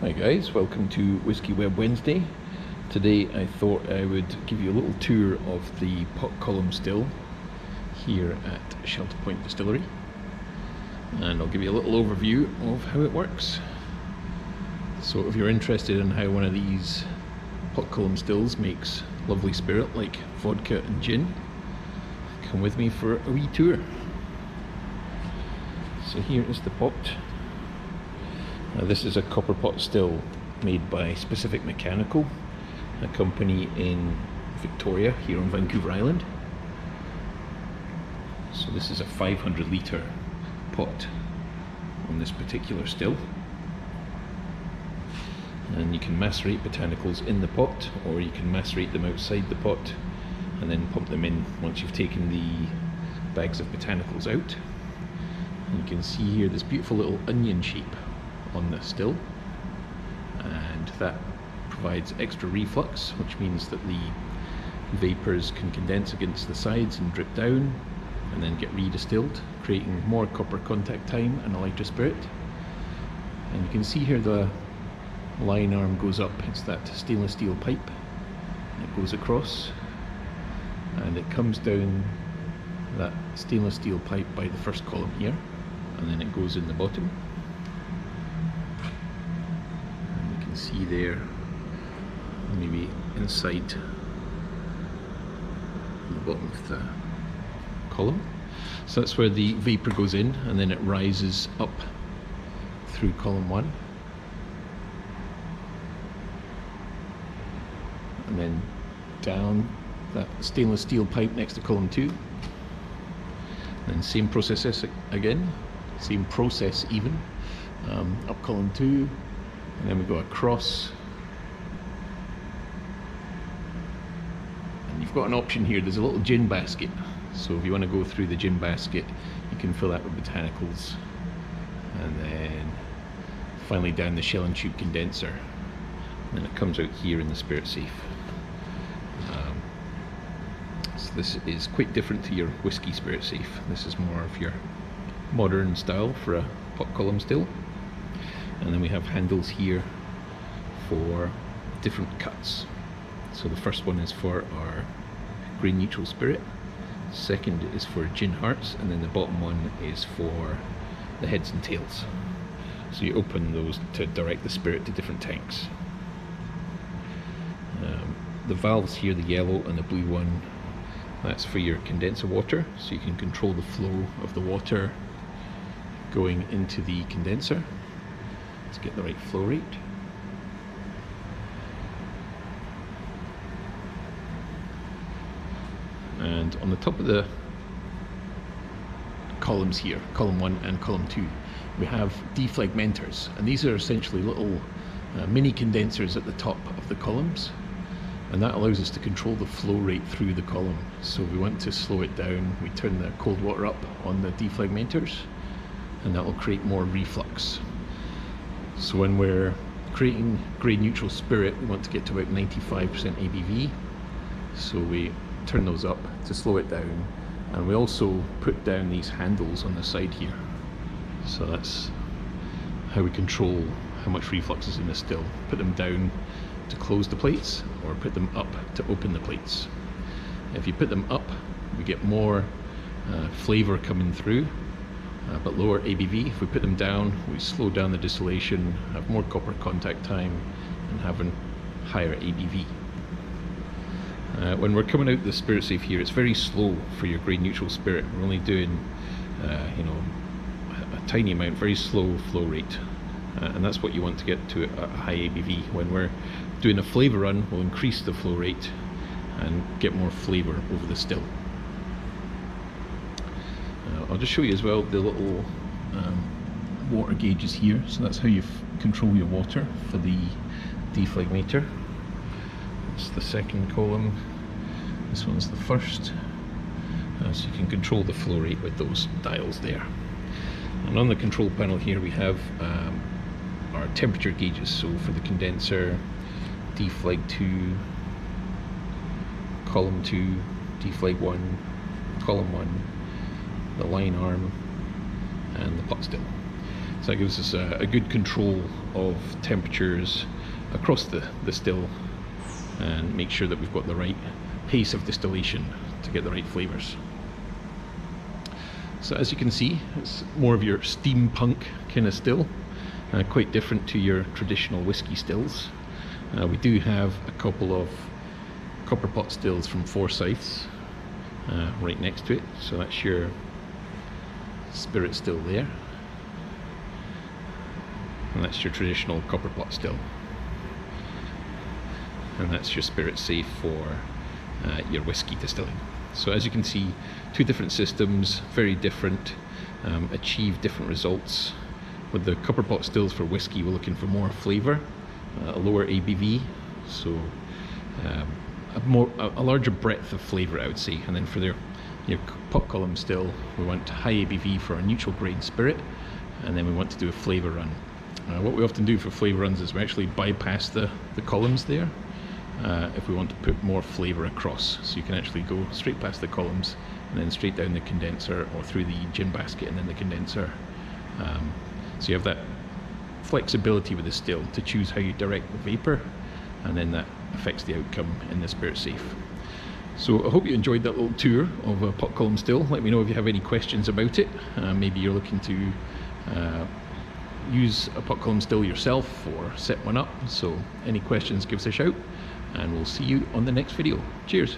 Hi guys, welcome to Whiskey Web Wednesday. Today I thought I would give you a little tour of the pot column still here at Shelter Point Distillery, and I'll give you a little overview of how it works. So if you're interested in how one of these pot column stills makes lovely spirit like vodka and gin, come with me for a wee tour. So here is the pot. Now this is a copper pot still made by Specific Mechanical, a company in Victoria here on Vancouver Island. So this is a 500 litre pot on this particular still, and you can macerate botanicals in the pot, or you can macerate them outside the pot and then pump them in once you've taken the bags of botanicals out. And you can see here this beautiful little onion shape on the still, and that provides extra reflux, which means that the vapors can condense against the sides and drip down and then get redistilled, creating more copper contact time and a lighter spirit. And you can see here the line arm goes up. It's that stainless steel pipe. It goes across and it comes down that stainless steel pipe by the first column here, and then it goes in the bottom. See there, maybe inside the bottom of the column. So that's where the vapor goes in, and then it rises up through column 1, and then down that stainless steel pipe next to column 2. And then same process again, same process even, up column 2. And then we go across, and you've got an option here. There's a little gin basket, so if you want to go through the gin basket, you can fill that with botanicals, and then finally down the shell and tube condenser, and then it comes out here in the spirit safe. So this is quite different to your whiskey spirit safe. This is more of your modern style for a pot column still. And then we have handles here for different cuts. So the first one is for our grain neutral spirit, second is for gin hearts, and then the bottom one is for the heads and tails. So you open those to direct the spirit to different tanks. The valves here, the yellow and the blue one, that's for your condenser water, so you can control the flow of the water going into the condenser to get the right flow rate. And on the top of the columns here, column 1 and column 2, we have defragmenters, and these are essentially little mini condensers at the top of the columns, and that allows us to control the flow rate through the column. So if we want to slow it down, we turn the cold water up on the defragmenters, and that will create more reflux. So when we're creating grade neutral spirit, we want to get to about 95% ABV. So we turn those up to slow it down, and we also put down these handles on the side here. So that's how we control how much reflux is in the still. Put them down to close the plates, or put them up to open the plates. If you put them up, we get more flavor coming through, but lower ABV. If we put them down, we slow down the distillation, have more copper contact time, and have a higher ABV. When we're coming out the spirit safe here, it's very slow for your grade neutral spirit. We're only doing a tiny amount, very slow flow rate, and that's what you want to get to a high ABV. When we're doing a flavour run, we'll increase the flow rate and get more flavour over the still. I'll just show you as well the little water gauges here. So that's how you control your water for the defragmenter. It's the second column, this one's the first. So you can control the flow rate with those dials there. And on the control panel here we have our temperature gauges. So for the condenser, deflag 2, column 2, deflag 1, column 1, the line arm, and the pot still. So that gives us a good control of temperatures across the still, and make sure that we've got the right pace of distillation to get the right flavours. So as you can see, it's more of your steampunk kind of still, quite different to your traditional whiskey stills. We do have a couple of copper pot stills from Forsyths right next to it, so that's your spirit still there, and that's your traditional copper pot still, and that's your spirit safe for your whiskey distilling. So as you can see, two different systems, very different, achieve different results. With the copper pot stills for whiskey, we're looking for more flavour, a lower ABV, so a larger breadth of flavour, I would say. And then for your pot column still, we want high ABV for a neutral grain spirit, and then we want to do a flavour run. What we often do for flavour runs is we actually bypass the columns there, if we want to put more flavour across. So you can actually go straight past the columns and then straight down the condenser, or through the gin basket and then the condenser. So you have that flexibility with the still to choose how you direct the vapour, and then that affects the outcome in the spirit safe. So I hope you enjoyed that little tour of a pot column still. Let me know if you have any questions about it. Maybe you're looking to use a pot column still yourself or set one up. So any questions, give us a shout, and we'll see you on the next video. Cheers.